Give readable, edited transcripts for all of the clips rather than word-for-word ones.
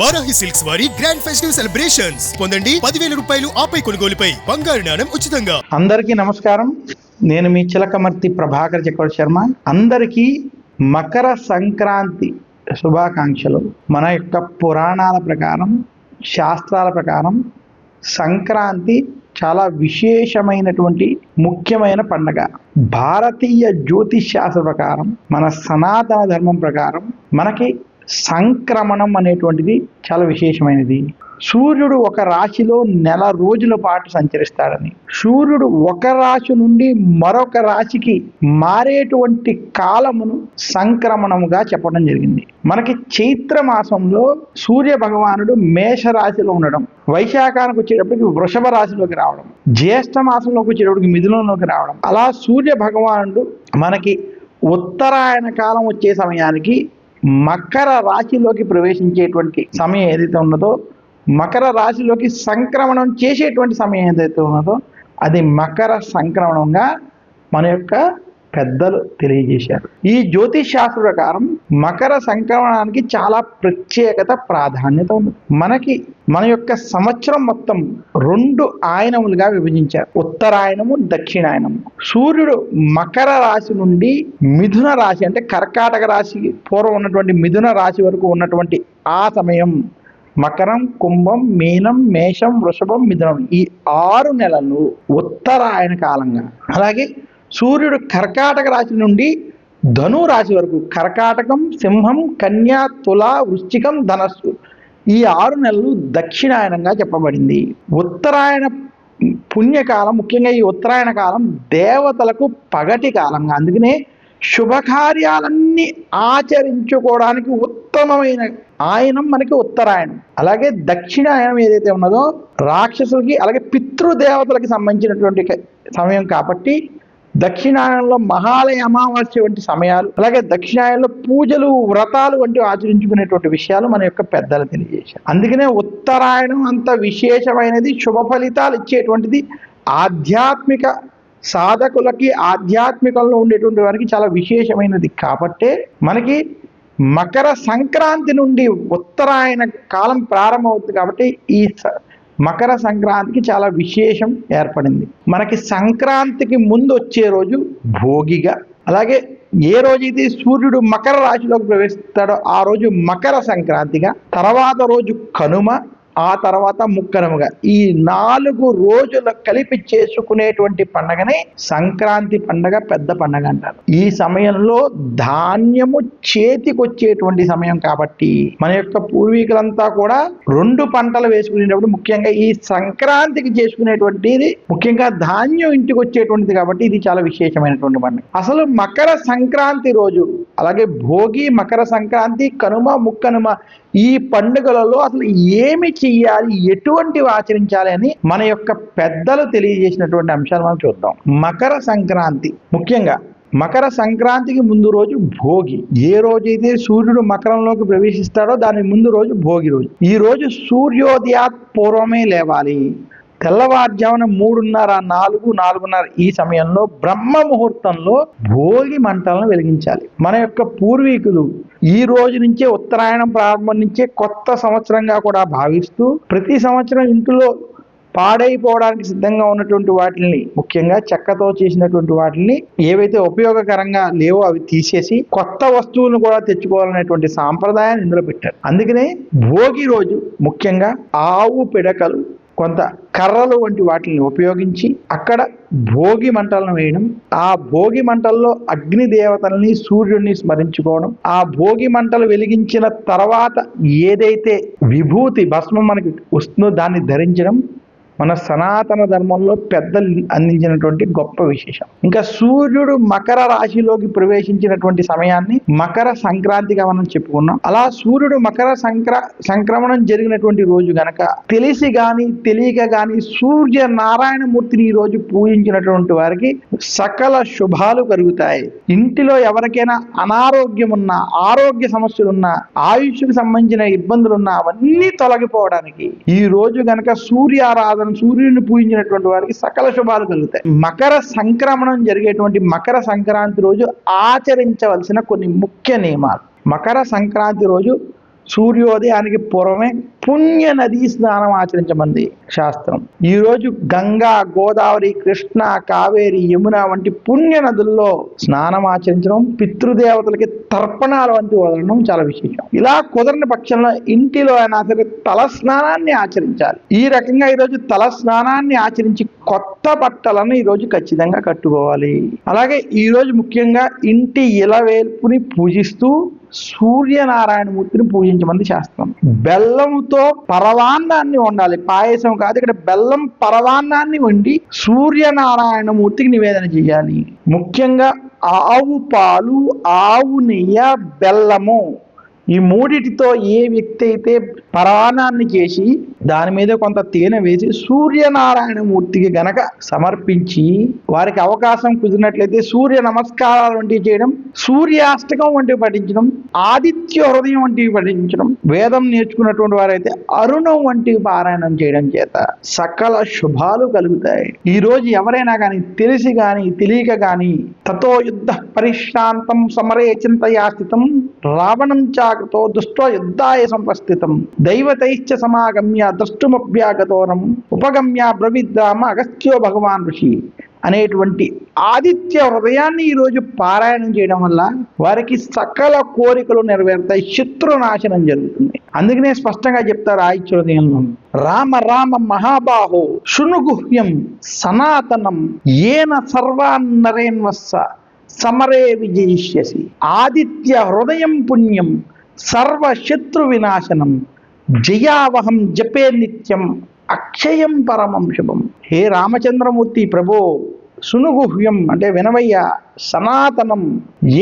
Varahi silks వారి grand festive celebrations పొందండి 10,000 రూపాయలు ఆపై కొనుగోలుపై బంగారు నాణెం ఉచితంగా. అందరికీ నమస్కారం. నేను మీ చిలకమర్తి ప్రభాకర్ చక్రవర్తి శర్మ. అందరికీ మకర సంక్రాంతి శుభాకాంక్షలు. మన యొక్క పురాణాల ప్రకారం, శాస్త్రాల ప్రకారం సంక్రాంతి చాలా విశేషమైనటువంటి ముఖ్యమైన పండగ. భారతీయ జ్యోతిష్ శాస్త్ర ప్రకారం, మన సనాతన ధర్మం ప్రకారం మనకి సంక్రమణం అనేటువంటిది చాలా విశేషమైనది. సూర్యుడు ఒక రాశిలో నెల రోజుల పాటు సంచరిస్తాడని, సూర్యుడు ఒక రాశి నుండి మరొక రాశికి మారేటువంటి కాలమును సంక్రమణముగా చెప్పడం జరిగింది. మనకి చైత్ర మాసంలో సూర్య భగవానుడు మేష రాశిలో ఉండడం, వైశాఖానికి వచ్చేటప్పటికి వృషభ రాశిలోకి రావడం, జ్యేష్ఠ మాసంలోకి వచ్చేటప్పటికి మిథునంలోకి రావడం, అలా సూర్య భగవానుడు మనకి ఉత్తరాయణ కాలం వచ్చే సమయానికి మకర రాశిలోకి ప్రవేశించేటువంటి సమయం ఏదైతే ఉన్నదో, మకర రాశిలోకి సంక్రమణం చేసేటువంటి సమయం ఏదైతే ఉన్నదో అది మకర సంక్రమణంగా మన యొక్క పెద్దలు తెలియజేశారు. ఈ జ్యోతిష్ శాస్త్ర ప్రకారం మకర సంక్రమణానికి చాలా ప్రత్యేకత, ప్రాధాన్యత ఉంది. మన యొక్క సంవత్సరం మొత్తం 2 ఆయనములుగా విభజించారు, ఉత్తరాయణము, దక్షిణాయనము. సూర్యుడు మకర రాశి నుండి మిథున రాశి అంటే కర్కాటక రాశికి పూర్వం ఉన్నటువంటి మిథున రాశి వరకు ఉన్నటువంటి ఆ సమయం మకరం, కుంభం, మీనం, మేషం, వృషభం, మిథునం, ఈ 6 నెలలు ఉత్తరాయణ కాలంగా. అలాగే సూర్యుడు కర్కాటక రాశి నుండి ధను రాశి వరకు, కర్కాటకం, సింహం, కన్యా, తుల, వృశ్చికం, ధనస్సు, ఈ 6 నెలలు దక్షిణాయనంగా చెప్పబడింది. ఉత్తరాయణ పుణ్యకాలం, ముఖ్యంగా ఈ ఉత్తరాయణ కాలం దేవతలకు పగటి కాలంగా, అందుకనే శుభకార్యాలన్నీ ఆచరించుకోవడానికి ఉత్తమమైన ఆయనం మనకి ఉత్తరాయణం. అలాగే దక్షిణాయనం ఏదైతే ఉన్నదో రాక్షసులకి, అలాగే పితృదేవతలకి సంబంధించినటువంటి సమయం కాబట్టి దక్షిణాయనంలో మహాలయ అమావాస్య వంటి సమయాలు, అలాగే దక్షిణాయనంలో పూజలు, వ్రతాలు వంటివి ఆచరించుకునేటువంటి విషయాలు మన యొక్క పెద్దలు తెలియజేశారు. అందుకనే ఉత్తరాయణం అంత విశేషమైనది, శుభ ఫలితాలు ఇచ్చేటువంటిది, ఆధ్యాత్మిక సాధకులకి, ఆధ్యాత్మికంలో ఉండేటువంటి వారికి చాలా విశేషమైనది. కాబట్టే మనకి మకర సంక్రాంతి నుండి ఉత్తరాయణ కాలం ప్రారంభమవుతుంది. కాబట్టి ఈ మకర సంక్రాంతికి చాలా విశేషం ఏర్పడింది. మనకి సంక్రాంతికి ముందు వచ్చే రోజు భోగిగా, అలాగే ఏ రోజైతే సూర్యుడు మకర రాశిలోకి ప్రవేశిస్తాడో ఆ రోజు మకర సంక్రాంతిగా, తర్వాత రోజు కనుమ, ఆ తర్వాత ముక్కనుమగా, ఈ 4 రోజులు కలిపి చేసుకునేటువంటి పండగనే సంక్రాంతి పండగ, పెద్ద పండగ అంటారు. ఈ సమయంలో ధాన్యము చేతికొచ్చేటువంటి సమయం కాబట్టి మన యొక్క పూర్వీకులంతా కూడా 2 పంటలు వేసుకునేటప్పుడు, ముఖ్యంగా ఈ సంక్రాంతికి చేసుకునేటువంటిది ముఖ్యంగా ధాన్యం ఇంటికి వచ్చేటువంటిది కాబట్టి ఇది చాలా విశేషమైనటువంటి పండుగ. అసలు మకర సంక్రాంతి రోజు, అలాగే భోగి, మకర సంక్రాంతి, కనుమ, ముక్కనుమ, ఈ పండుగలలో అసలు ఏమి చెయ్యాలి, ఎటువంటివి ఆచరించాలి అని మన యొక్క పెద్దలు తెలియజేసినటువంటి అంశాలు మనం చూద్దాం. మకర సంక్రాంతి, ముఖ్యంగా మకర సంక్రాంతికి ముందు రోజు భోగి. ఏ రోజైతే సూర్యుడు మకరంలోకి ప్రవేశిస్తాడో దాని ముందు రోజు భోగి రోజు. ఈ రోజు సూర్యోదయాత్ పూర్వమే లేవాలి. తెల్లవారుజామున 3:30, 4, 4:30 ఈ సమయంలో బ్రహ్మ ముహూర్తంలో భోగి మంటలను వెలిగించాలి. మన యొక్క పూర్వీకులు ఈ రోజు నుంచే, ఉత్తరాయణం ప్రారంభం నుంచే కొత్త సంవత్సరంగా కూడా భావిస్తూ ప్రతి సంవత్సరం ఇంట్లో పాడైపోవడానికి సిద్ధంగా ఉన్నటువంటి వాటిని, ముఖ్యంగా చెక్కతో చేసినటువంటి వాటిని ఏవైతే ఉపయోగకరంగా లేవో అవి తీసేసి కొత్త వస్తువులను కూడా తెచ్చుకోవాలనేటువంటి సాంప్రదాయాన్ని ఇందులో పెట్టారు. అందుకనే భోగి రోజు ముఖ్యంగా ఆవు పిడకలు, కొంత కర్రలు వంటి వాటిని ఉపయోగించి అక్కడ భోగి మంటలను వేయడం, ఆ భోగి మంటల్లో అగ్ని దేవతల్ని, సూర్యుడిని స్మరించుకోవడం, ఆ భోగి మంటలు వెలిగించిన తర్వాత ఏదైతే విభూతి భస్మం మనకి వస్తుందో దాన్ని ధరించడం మన సనాతన ధర్మంలో పెద్దలు అందించినటువంటి గొప్ప విశేషం. ఇంకా సూర్యుడు మకర రాశిలోకి ప్రవేశించినటువంటి సమయాన్ని మకర సంక్రాంతిగా మనం చెప్పుకున్నాం. అలా సూర్యుడు మకర సంక్రమణం జరిగినటువంటి రోజు గనక తెలిసి గాని తెలియక గాని సూర్య నారాయణమూర్తిని ఈ రోజు పూజించినటువంటి వారికి సకల శుభాలు కలుగుతాయి. ఇంటిలో ఎవరికైనా అనారోగ్యం ఉన్నా, ఆరోగ్య సమస్యలున్నా, ఆయుష్కి సంబంధించిన ఇబ్బందులున్నా అవన్నీ తొలగిపోవడానికి ఈ రోజు గనక సూర్యారాధన, సూర్యుడిని పూజించినటువంటి వారికి సకల శుభాలు కలుగుతాయి. మకర సంక్రమణం జరిగేటువంటి మకర సంక్రాంతి రోజు ఆచరించవలసిన కొన్ని ముఖ్య నియమాలు. మకర సంక్రాంతి రోజు సూర్యోదయానికి పూర్వమే పుణ్య నదీ స్నానం ఆచరించమంది శాస్త్రం. ఈరోజు గంగా, గోదావరి, కృష్ణ, కావేరి, యమున వంటి పుణ్య నదుల్లో స్నానం ఆచరించడం, పితృదేవతలకి తర్పణాలు వంటి వదలడం చాలా విశేషం. ఇలా కుదరని పక్షంలో ఇంటిలో అయినా సరే తల స్నానాన్ని ఆచరించాలి. ఈ రకంగా ఈరోజు తల స్నానాన్ని ఆచరించి కొత్త బట్టలను ఈరోజు ఖచ్చితంగా కట్టుకోవాలి. అలాగే ఈరోజు ముఖ్యంగా ఇంటి ఇలవేల్పుని పూజిస్తూ సూర్యనారాయణమూర్తిని పూజించమంది శాస్త్రం. బెల్లంతో పరవాన్నాన్ని వండాలి, పాయసం కాదు. ఇక్కడ బెల్లం పరవాన్నాన్ని వండి సూర్యనారాయణమూర్తికి నివేదన చేయాలి. ముఖ్యంగా ఆవు పాలు, ఆవు నెయ్యి, బెల్లము ఈ మూడిటితో ఏ వ్యక్తి అయితే పరవాన్నాన్ని చేసి దాని మీద కొంత తేనె వేసి సూర్యనారాయణమూర్తికి గనక సమర్పించి వారికి అవకాశం కుదిరినట్లయితే సూర్య నమస్కారాలు వంటివి చేయడం, సూర్యాష్టకం వంటివి పఠించడం, ఆదిత్య హృదయం వంటివి పఠించడం, వేదం నేర్చుకున్నటువంటి వారైతే అరుణం వంటివి పారాయణం చేయడం చేత సకల శుభాలు కలుగుతాయి. ఈ రోజు ఎవరైనా కానీ తెలిసి కానీ తెలియక కానీ తతో యుద్ధ పరిశ్రాంతం సమరే చింతయా స్థితం రావణం చాకృతో దుష్ట యుద్ధాయ సంపస్థితం దైవతైశ్చ సమాగమ్య ద్రష్టుమభ్యాగతోరం ఉపగమ్య బ్రవిద్రామ అగస్త్యో భగవాన్ ఋషి అనేటువంటి ఆదిత్య హృదయాన్ని ఈరోజు పారాయణం చేయడం వల్ల వారికి సకల కోరికలు నెరవేరుతాయి, శత్రునాశనం జరుగుతుంది. అందుకనే స్పష్టంగా చెప్తారు ఆదిత్య హృదయంలో, రామ రామ మహాబాహో శృణుగుహ్యం సనాతనం ఏన సర్వాన్నరేన్వస్స సమరే విజయిష్యసి ఆదిత్య హృదయం పుణ్యం సర్వశత్రు వినాశనం జయావహం జపే నిత్యం అక్షయం పరమం శుభం. హే రామచంద్రమూర్తి ప్రభో, సునుగుహ్యం అంటే వినవయ్య, సనాతనం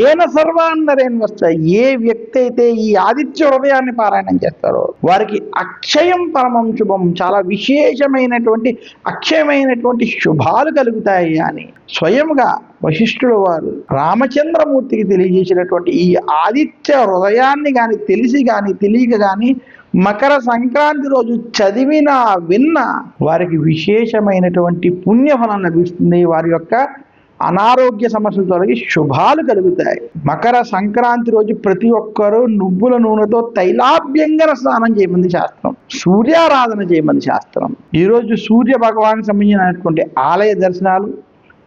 ఏన సర్వాన్నరేన్ వస్త ఏ వ్యక్తి అయితే ఈ ఆదిత్య హృదయాన్ని పారాయణం చేస్తారో వారికి అక్షయం పరమం శుభం, చాలా విశేషమైనటువంటి అక్షయమైనటువంటి శుభాలు కలుగుతాయి అని స్వయంగా వశిష్ఠుడు వారు రామచంద్రమూర్తికి తెలియజేసినటువంటి ఈ ఆదిత్య హృదయాన్ని కానీ తెలిసి కానీ తెలియక కానీ మకర సంక్రాంతి రోజు చదివినా విన్నా వారికి విశేషమైనటువంటి పుణ్యఫలం లభిస్తుంది. వారి యొక్క అనారోగ్య సమస్యలు తొలగి శుభాలు కలుగుతాయి. మకర సంక్రాంతి రోజు ప్రతి ఒక్కరూ నువ్వుల నూనెతో తైలాభ్యంగన స్నానం చేయమంది శాస్త్రం, సూర్యారాధన చేయమంది శాస్త్రం. ఈరోజు సూర్య భగవానికి సంబంధించినటువంటి ఆలయ దర్శనాలు,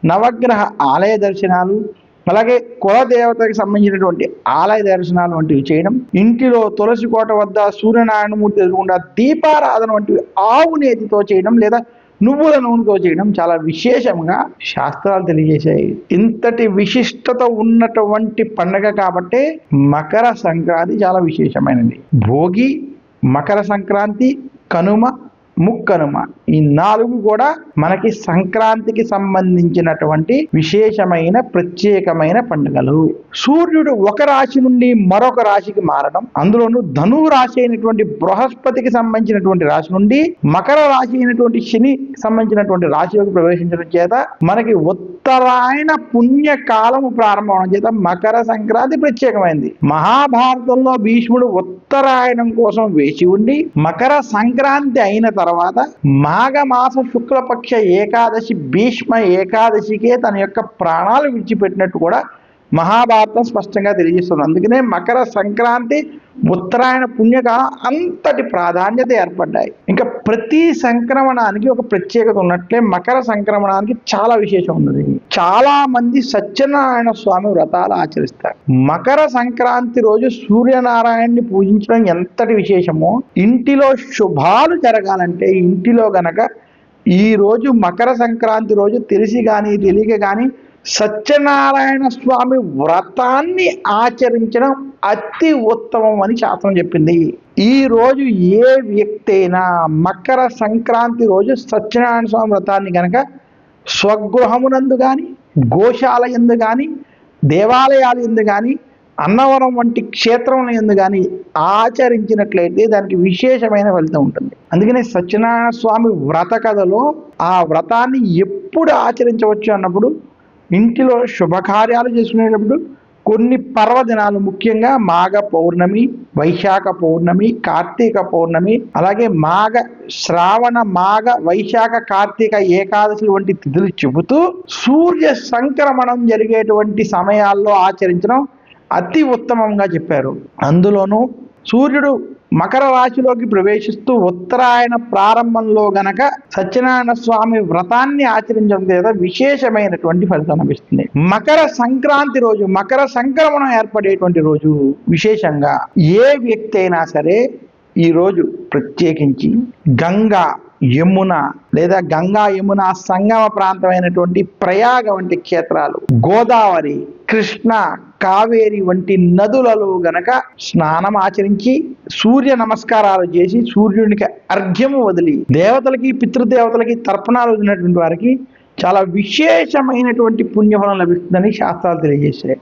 నవగ్రహ ఆలయ దర్శనాలు, అలాగే కులదేవతకి సంబంధించినటువంటి ఆలయ దర్శనాలు వంటివి చేయడం, ఇంటిలో తులసి కోట వద్ద సూర్యనారాయణమూర్తి ఎదురుగుండా దీపారాధన వంటివి ఆవు నేతితో చేయడం లేదా నువ్వుల నూనెతో చేయడం చాలా విశేషంగా శాస్త్రాలు తెలియజేశాయి. ఇంతటి విశిష్టత ఉన్నటువంటి పండుగ కాబట్టే మకర సంక్రాంతి చాలా విశేషమైనది. భోగి, మకర సంక్రాంతి, కనుమ, ముక్కనుమ ఈ 4 కూడా మనకి సంక్రాంతికి సంబంధించినటువంటి విశేషమైన ప్రత్యేకమైన పండుగలు. సూర్యుడు ఒక రాశి నుండి మరొక రాశికి మారడం, అందులోనూ ధనువు రాశి అయినటువంటి బృహస్పతికి సంబంధించినటువంటి రాశి నుండి మకర రాశి అయినటువంటి శని సంబంధించినటువంటి రాశిలోకి ప్రవేశించడం చేత మనకి ఉత్తరాయణ పుణ్యకాలము ప్రారంభం అవడం చేత మకర సంక్రాంతి ప్రత్యేకమైంది. మహాభారతంలో భీష్ముడు ఉత్తరాయణం కోసం వేచి ఉండి మకర సంక్రాంతి అయిన తర్వాత మాఘమాస శుక్లపక్ష ఏకాదశి భీష్మ ఏకాదశికే తన యొక్క ప్రాణాలు విడిచిపెట్టినట్టు కూడా మహాభారతం స్పష్టంగా తెలియజేస్తుంది. అందుకనే మకర సంక్రాంతి ఉత్తరాయణ పుణ్యకాలం అంతటి ప్రాధాన్యత ఏర్పడ్డాయి. ఇంకా ప్రతి సంక్రమణానికి ఒక ప్రత్యేకత ఉన్నట్లే మకర సంక్రమణానికి చాలా విశేషం ఉన్నది. చాలా మంది సత్యనారాయణ స్వామి వ్రతాలు ఆచరిస్తారు. మకర సంక్రాంతి రోజు సూర్యనారాయణని పూజించడం ఎంతటి విశేషమో, ఇంటిలో శుభాలు జరగాలంటే ఇంటిలో గనక ఈ రోజు మకర సంక్రాంతి రోజు తెలిసి కానీ తెలియక కానీ సత్యనారాయణ స్వామి వ్రతాన్ని ఆచరించడం అతి ఉత్తమం అని శాస్త్రం చెప్పింది. ఈ రోజు ఏ వ్యక్తి అయినా మకర సంక్రాంతి రోజు సత్యనారాయణ స్వామి వ్రతాన్ని కనుక స్వగృహమునందు కానీ, గోశాల యందు కానీ, దేవాలయాల యందు కానీ, అన్నవరం వంటి క్షేత్రముల యందు కానీ ఆచరించినట్లయితే దానికి విశేషమైన ఫలితం ఉంటుంది. అందుకనే సత్యనారాయణ స్వామి వ్రత కథలో ఆ వ్రతాన్ని ఎప్పుడు ఆచరించవచ్చు అన్నప్పుడు ఇంటిలో శుభకార్యాలు చేసుకునేటప్పుడు కొన్ని పర్వదినాలు, ముఖ్యంగా మాఘ పౌర్ణమి, వైశాఖ పౌర్ణమి, కార్తీక పౌర్ణమి, అలాగే శ్రావణ మాఘ వైశాఖ కార్తీక ఏకాదశి వంటి తిథులు చెబుతూ సూర్య సంక్రమణం జరిగేటువంటి సమయాల్లో ఆచరించడం అతి ఉత్తమంగా చెప్పారు. అందులోనూ సూర్యుడు మకర రాశిలోకి ప్రవేశిస్తూ ఉత్తరాయణ ప్రారంభంలో గనక సత్యనారాయణ స్వామి వ్రతాన్ని ఆచరించడం చేత విశేషమైనటువంటి ఫలితం లభిస్తుంది. మకర సంక్రాంతి రోజు, మకర సంక్రమణం ఏర్పడేటువంటి రోజు విశేషంగా ఏ వ్యక్తి అయినా సరే ఈ రోజు ప్రత్యేకించి గంగా, యమున లేదా గంగా యమున సంగమ ప్రాంతమైనటువంటి ప్రయాగ వంటి క్షేత్రాలు, గోదావరి, కృష్ణ, కావేరి వంటి నదులలో గనక స్నానం ఆచరించి సూర్య నమస్కారాలు చేసి సూర్యునికి అర్ఘ్యము వదిలి దేవతలకి, పితృదేవతలకి తర్పణాలు వదిలినటువంటి వారికి చాలా విశేషమైనటువంటి పుణ్యఫలం లభిస్తుందని శాస్త్రాలు తెలియజేశాయి.